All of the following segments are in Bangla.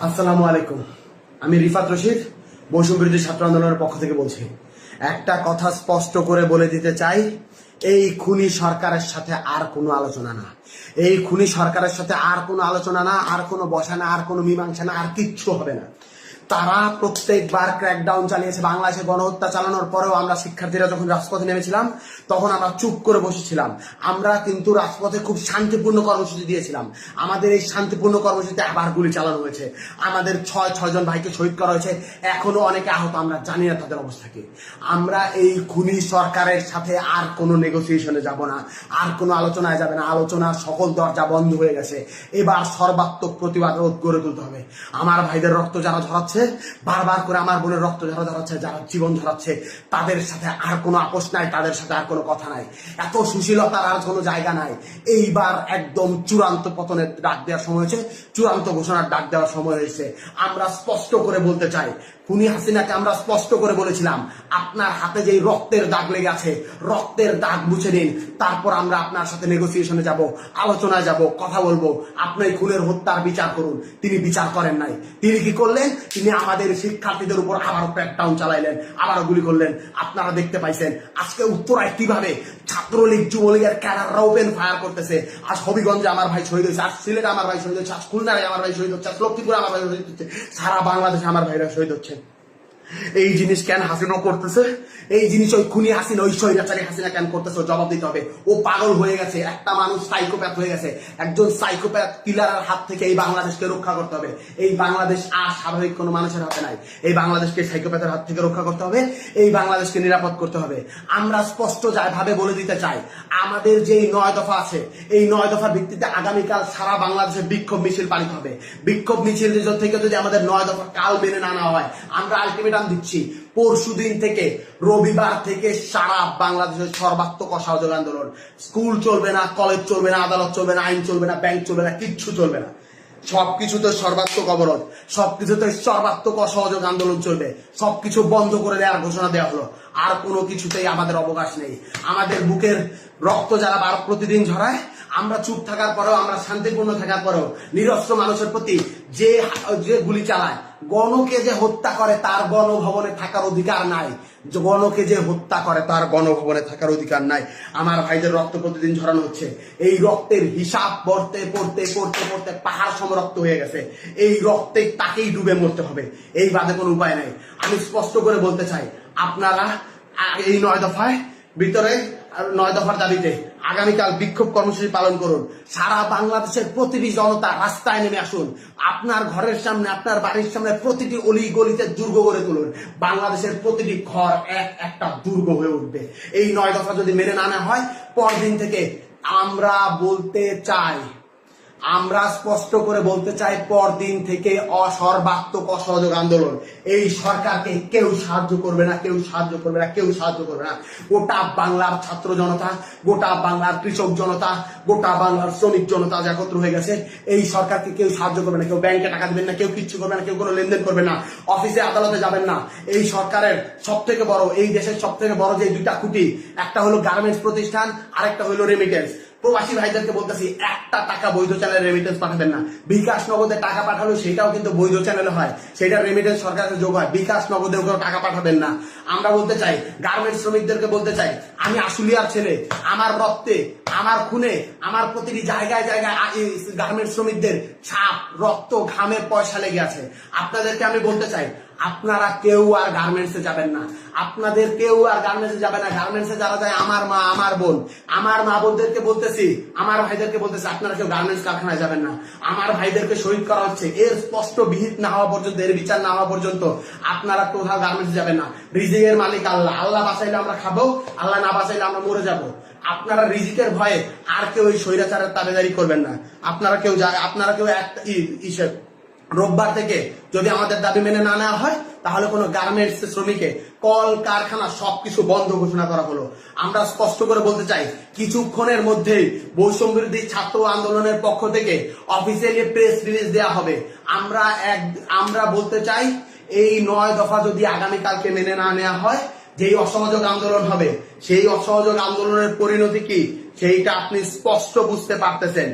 আসসালামু আলাইকুম। আমি রিফাত রশিদ বৈষম্য বিরোধী ছাত্র আন্দোলনের পক্ষ থেকে বলছি। একটা কথা স্পষ্ট করে বলে দিতে চাই, এই খুনি সরকারের সাথে আর কোনো আলোচনা না। এই খুনি সরকারের সাথে আর কোনো আলোচনা না, আর কোনো বসা না, আর কোনো মীমাংসা না, আর কিচ্ছু হবে না। তারা প্রত্যেকবার ক্র্যাকডাউন চালিয়েছে। বাংলাদেশে গণহত্যা চালানোর পরেও আমরা শিক্ষার্থীরা যখন রাজপথে নেমেছিলাম তখন আমরা চুপ করে বসেছিলাম। আমরা কিন্তু রাজপথে খুব শান্তিপূর্ণ কর্মসূচি দিয়েছিলাম। আমাদের এই শান্তিপূর্ণ কর্মসূচিতে আবার গুলি চালানো হয়েছে। আমাদের ছয়জন ভাইকে শহীদ করা হয়েছে। এখনো অনেকে আহত, আমরা জানি না তাদের অবস্থা কি। আমরা এই খুনি সরকারের সাথে আর কোনো নেগোসিয়েশনে যাব না, আর কোনো আলোচনায় যাবে না। আলোচনার সকল দরজা বন্ধ হয়ে গেছে। এবার সর্বাত্মক প্রতিবাদ গড়ে তুলতে হবে। আমার ভাইদের রক্ত যারা ঝরাচ্ছে, বারবার করে আমার বোনের রক্ত যারা ঝরাচ্ছে, যারা জীবন ঝরাচ্ছে, তাদের সাথে আর কোনো আপোষ নাই, তাদের সাথে আর কোনো কথা নাই। এত সুশীলতার আর কোনো জায়গা নাই। এইবার একদম চূড়ান্ত পতনের ডাক দেওয়ার সময় হয়েছে, চূড়ান্ত ঘোষণার ডাক দেওয়ার সময় হয়েছে। আমরা স্পষ্ট করে বলতে চাই, খুনি হাসিনাকে আমরা স্পষ্ট করে বলেছিলাম, আপনার হাতে যেই রক্তের দাগ লেগে আছে, রক্তের দাগ মুছে নিন, তারপর আমরা আপনার সাথে নেগোসিয়েশনে যাব, আলোচনায় যাব, কথা বলবো। আপনি খুনের হত্যার বিচার করুন। তিনি বিচার করেন নাই। তিনি কি করলেন? তিনি আমাদের শিক্ষার্থীদের উপর আবারও ক্র্যাকডাউন চালাইলেন, আবারও গুলি করলেন। আপনারা দেখতে পাইছেন আজকে উত্তরায় কিভাবে ছাত্রলীগ যুবলীগের ক্যাডাররা ওপেন ফায়ার করতেছে। আজ হবিগঞ্জে আমার ভাই শহীদ হয়েছে, আজ সিলেটে আমার ভাই শহীদ হচ্ছে, আজ খুলনায় আমার ভাই শহীদ হচ্ছে, আজ লক্ষ্মীপুরে আমার ভাই শহীদ হচ্ছে, সারা বাংলাদেশে আমার ভাইরা শহীদ হচ্ছে। এই জিনিস কেন হাসিনা করতেছে? এই জিনিস ওই খুনি হাসিনা, ওই স্বৈরাচারী হাসিনা কেন করতেছে? জবাব দিতে হবে। ও পাগল হয়ে গেছে, একটা মানুষ সাইকোপ্যাথ হয়ে গেছে। একজন সাইকোপ্যাথ কিলারের হাত থেকে এই বাংলাদেশকে রক্ষা করতে হবে। এই বাংলাদেশ আর স্বাভাবিক কোনো মানুষের হাতে নাই। এই বাংলাদেশকে সাইকোপ্যাথের হাত থেকে রক্ষা করতে হবে। এই বাংলাদেশকে নিরাপদ করতে হবে। আমরা স্পষ্ট ভাবে বলে দিতে চাই, আমাদের যে 9 দফা আছে, এই 9 দফার ভিত্তিতে আগামীকাল সারা বাংলাদেশে বিক্ষোভ মিছিল পালিত হবে। বিক্ষোভ মিছিল থেকে যদি আমাদের 9 দফা কাল মেনে না নেওয়া হয়, আমরা আলটিমেটাম দিচ্ছি, পরশুদিন থেকে, রবিবার থেকে সারা বাংলাদেশের সর্বাত্মক অসহযোগ আন্দোলন। স্কুল চলবে না, কলেজ চলবে না, আদালত চলবে না, আইন চলবে না, ব্যাংক চলবে না, কিচ্ছু চলবে না। সবকিছুতে সর্বাত্মক অবরোধ, সবকিছুতে সর্বাত্মক অসহযোগ আন্দোলন চলবে। সবকিছু বন্ধ করে দেওয়ার ঘোষণা দেওয়া হলো। আর কোনো কিছুতেই আমাদের অবকাশ নেই। আমাদের বুকের রক্ত যারা প্রতিদিন ঝরায়, আমরা চুপ থাকার পরেও, আমরা শান্তিপূর্ণ থাকার পরেও নিরস্ত্র মানুষের প্রতি যে গুলি চালায়, গণকে যে হত্যা করে তার গণভবনে থাকার অধিকার নাই। গণকে যে হত্যা করে তার গণভবনে থাকার অধিকার নাই। আমার ভাইদের রক্ত প্রতিদিন ঝরানো হচ্ছে। এই রক্তের হিসাব পড়তে পড়তে পড়তে পড়তে পাহাড় সম রক্ত হয়ে গেছে। এই রক্তে তাকেই ডুবে মরতে হবে। এই বাদে কোনো উপায় নাই। আমি স্পষ্ট করে বলতে চাই, আপনারা এই 9 দফায় ভিতরে 9 দফার দাবিতে আগামীকাল বিক্ষোভ কর্মসূচি পালন করুন। সারা বাংলাদেশের প্রতিটি জনতা রাস্তায় নেমে আসুন। আপনার ঘরের সামনে, আপনার বাড়ির সামনে প্রতিটি অলি গলিতে দুর্গ গড়ে তুলুন। বাংলাদেশের প্রতিটি ঘর একটা দুর্গ হয়ে উঠবে। এই 9 দফা যদি মেনে না নেওয়া হয়, পরদিন থেকে আমরা বলতে চাই, আমরা স্পষ্ট করে বলতে চাই, পরদিন থেকে সর্বাত্মক অসহযোগ আন্দোলন। এই সরকারকে কেউ সাহায্য করবে না, কেউ সাহায্য করবে না, কেউ সাহায্য করবে না। গোটা বাংলার ছাত্র জনতা, গোটা বাংলার কৃষক জনতা, গোটা বাংলার শ্রমিক জনতা একত্র হয়ে গেছে। এই সরকারকে কেউ সাহায্য করবে না। কেউ ব্যাংকে টাকা দিবেন না, কেউ কিচ্ছু করবে না, কেউ কোনো লেনদেন করবে না, অফিসে আদালতে যাবেন না। এই সরকারের সব থেকে বড়, এই দেশের সব থেকে বড় যে 2টা খুঁটি, একটা হলো গার্মেন্টস প্রতিষ্ঠান, আরেকটা হলো রেমিটেন্স। প্রবাসী ভাইদেরকে বলতেছি, একটা টাকা বৈধ চ্যানেলে রেমিটেন্স পাঠাবেন না। বিকাশ নগদে টাকা পাঠালো, সেটাও কিন্তু বৈধ চ্যানেলে হয়, সেটা রেমিটেন্স সরকারের যোগ হয়। বিকাশ নগদে টাকা পাঠাবেন না। আমরা বলতে চাই, গার্মেন্টস শ্রমিকদেরকে বলতে চাই, আমি আশুলিয়ার ছেলে, আমার রক্তে, আমার খুনে, আমার প্রতিটি জায়গায় জায়গায় গার্মেন্টস শ্রমিকদের ছাপ, রক্ত, ঘামের পয়সা লেগে আছে। আপনাদেরকে আমি বলতে চাই, আপনারা কেউ আর গার্মেন্টসে যাবেন না। আপনাদের কেউ আর গার্মেন্টসে যাবে না। গার্মেন্টসে যারা যায়, আমার মা, আমার বোন, আমার মা বোনদেরকে বলতেছি, আমার ভাইদেরকে বলতেছি, আপনারা কেউ গার্মেন্টস কারখানায় যাবেন না। আমার ভাইদেরকে শহীদ করা হচ্ছে, এর স্পষ্ট বিহিত না হওয়া পর্যন্ত, এর বিচার না হওয়া পর্যন্ত আপনারা কোথাও গার্মেন্টসে যাবেন না। রিজিকের মালিক আল্লাহ। আল্লাহ বাঁচাইলে আমরা খাবো, আল্লাহ না বাঁচাইলে আমরা মরে যাবো। আপনারা রিজিকের ভয়ে আর কেউ এই স্বৈরাচারের তাবেদারি করবেন না। আপনারা কেউ একটা রোববার থেকে যদি আমাদের দাবি মেনে না নেওয়া হয়, তাহলে কোনো গার্মেন্টস শ্রমিকে কল কারখানা সবকিছু বন্ধ ঘোষণা করা হলো। আমরা স্পষ্ট করে বলতে চাই, কিছুক্ষণের মধ্যেই বৈষম্য বিরোধী ছাত্র আন্দোলনের পক্ষ থেকে অফিসিয়ালি প্রেস রিলিজ দেওয়া হবে। আমরা বলতে চাই, এই 9 দফা যদি আগামীকালকে মেনে না নেওয়া হয়, যেই অসহযোগ আন্দোলন হবে, সেই অসহযোগ আন্দোলনের পরিণতি কি সেইটা আপনি স্পষ্ট বুঝতে পারতেছেন।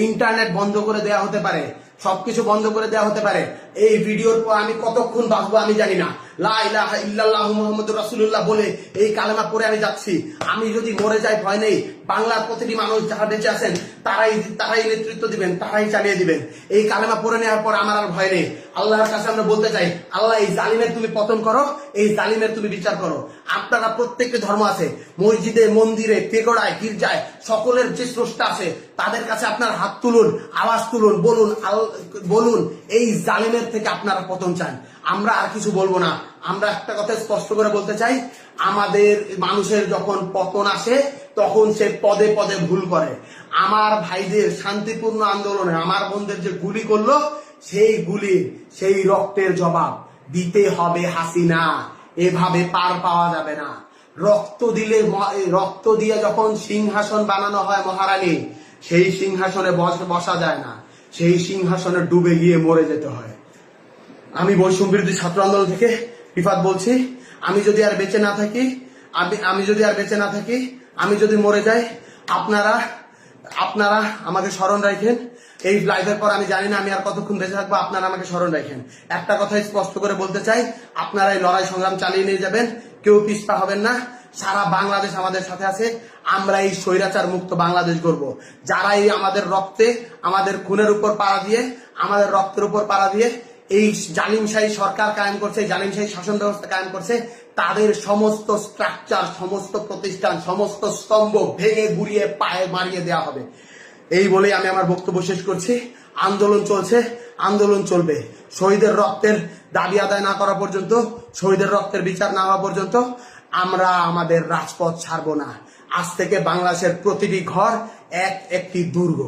ইন্টারনেট বন্ধ করে দেওয়া হতে পারে, সবকিছু বন্ধ করে দেওয়া হতে পারে। এই ভিডিওর পর আমি কতক্ষণ বাঁচবো আমি জানি না। লা ইলাহা ইল্লাল্লাহু মুহাম্মাদুর রাসূলুল্লাহ বলে এই কালেমা পড়ে আমি যাচ্ছি। আমি যদি মরে যাই ভয় নেই, বাংলার প্রতিটি মানুষ যারা বেঁচে আছেন তারাই নেতৃত্ব দিবেন, তারাই চালিয়ে দিবেন। এই কালেমা পড়ে নেওয়ার পর আমার আর ভয় নেই। আল্লাহর কাছে আমরা বলতে চাই, আল্লাহ এই জালিমের তুমি পতন করো, এই জালিমের তুমি বিচার করো। আপনারা প্রত্যেকটি ধর্ম আছে, মসজিদে, মন্দিরে, পেগোড়ায়, গির্জায়, সকলের যে স্রষ্টা আছে তাদের কাছে আপনার হাত তুলুন, আওয়াজ তুলুন, বলুন এই জালিমের থেকে আপনারা পতন চান। আমরা আর কিছু বলবো না। আমরা একটা কথা স্পষ্ট করে বলতে চাই, আমাদের মানুষের যখন পতন আসে তখন সে পদে পদে ভুল করে। আমার ভাইদের শান্তিপূর্ণ আন্দোলনে আমার বোনদের যে গুলি করলো, সেই রক্তের জবাব দিতে হবে হাসিনা। এভাবে পার পাওয়া যাবে না। রক্ত দিয়ে যখন সিংহাসন বানানো হয় মহারানী, সেই সিংহাসনে বসা যায় না, সেই সিংহাসনে ডুবে গিয়ে মরে যেতে হয়। আমি বৈষম্য বিরোধী ছাত্র আন্দোলন থেকে রিফাত বলছি, আমি যদি আর বেঁচে না থাকি, আমি যদি মরে যাই, আপনারা আমাকে স্মরণ রাখেন। এই লাইভের পর আমি জানি না আমি আর কতক্ষণ বেঁচে থাকবো, আপনারা আমাকে স্মরণ রাখেন। একটা কথাই স্পষ্ট করে বলতে চাই, আপনারা এই লড়াই সংগ্রাম চালিয়ে নিয়ে যাবেন, কেউ পিছপা হবেন না। সারা বাংলাদেশ আমাদের সাথে আছে। আমরা এই স্বৈরাচার মুক্ত বাংলাদেশ গড়ব। যারা এই আমাদের রক্তে, আমাদের খুনের উপর পাড়া দিয়ে, আমাদের রক্তের উপর পাড়া দিয়ে এই জালিমশাহী সরকার কায়েম করছে, জালিমশাহী শাসন ব্যবস্থা কায়েম করছে, তাদের সমস্ত স্ট্রাকচার, সমস্ত প্রতিষ্ঠান, সমস্ত স্তম্ভ ভেঙে গুড়িয়ে পায়ে মারিয়ে দেওয়া হবে। এই বলেই আমি আমার বক্তব্য শেষ করছি। আন্দোলন চলছে, আন্দোলন চলবে। শহীদের রক্তের দাবি আদায় না করা পর্যন্ত, শহীদের রক্তের বিচার না হওয়া পর্যন্ত আমরা আমাদের রাজপথ ছাড়বো না। আজ থেকে বাংলাদেশের প্রতিটি ঘর একটি দুর্গ।